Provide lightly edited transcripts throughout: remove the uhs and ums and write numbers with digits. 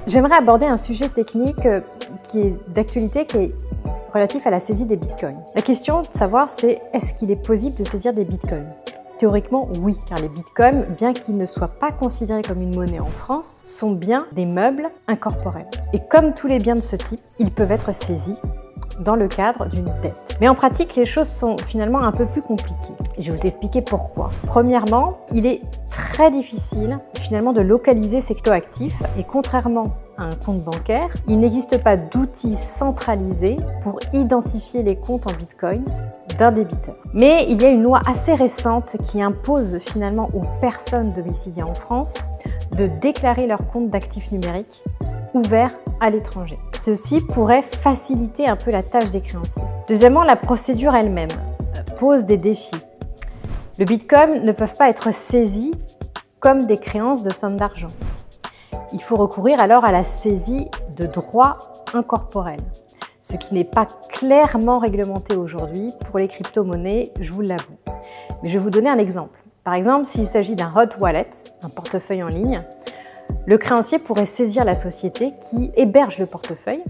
J'aimerais aborder un sujet technique qui est d'actualité, qui est relatif à la saisie des bitcoins. La question de savoir, c'est est-ce qu'il est possible de saisir des bitcoins? Théoriquement, oui, car les bitcoins, bien qu'ils ne soient pas considérés comme une monnaie en France, sont bien des meubles incorporels. Et comme tous les biens de ce type, ils peuvent être saisis dans le cadre d'une dette. Mais en pratique, les choses sont finalement un peu plus compliquées. Et je vais vous expliquer pourquoi. Premièrement, il est très difficile finalement de localiser ces cryptoactifs et contrairement à un compte bancaire, il n'existe pas d'outils centralisés pour identifier les comptes en bitcoin d'un débiteur. Mais il y a une loi assez récente qui impose finalement aux personnes domiciliées en France de déclarer leur compte d'actifs numériques ouvert à l'étranger. Ceci pourrait faciliter un peu la tâche des créanciers. Deuxièmement, la procédure elle-même pose des défis. Le bitcoin ne peuvent pas être saisis comme des créances de sommes d'argent. Il faut recourir alors à la saisie de droits incorporels, ce qui n'est pas clairement réglementé aujourd'hui pour les crypto-monnaies, je vous l'avoue. Mais je vais vous donner un exemple. Par exemple, s'il s'agit d'un hot wallet, un portefeuille en ligne, le créancier pourrait saisir la société qui héberge le portefeuille,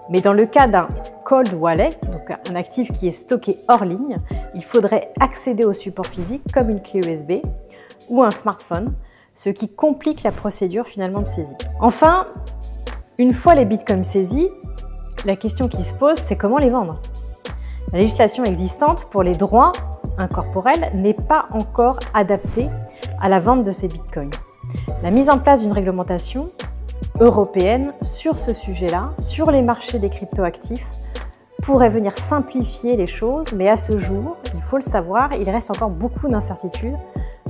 mais dans le cas d'un cold wallet, donc un actif qui est stocké hors ligne, il faudrait accéder au support physique comme une clé USB ou un smartphone, ce qui complique la procédure finalement de saisie. Enfin, une fois les bitcoins saisis, la question qui se pose, c'est comment les vendre. La législation existante pour les droits incorporels n'est pas encore adaptée à la vente de ces bitcoins. La mise en place d'une réglementation européenne sur ce sujet-là, sur les marchés des cryptoactifs, pourrait venir simplifier les choses, mais à ce jour, il faut le savoir, il reste encore beaucoup d'incertitudes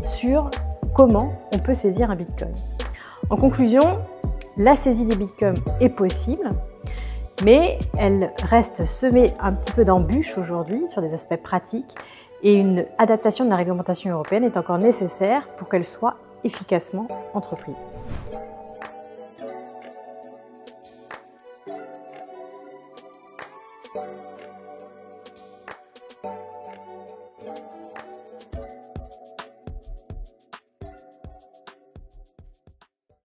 sur comment on peut saisir un bitcoin. En conclusion, la saisie des bitcoins est possible, mais elle reste semée un petit peu d'embûches aujourd'hui sur des aspects pratiques et une adaptation de la réglementation européenne est encore nécessaire pour qu'elle soit efficacement entreprise.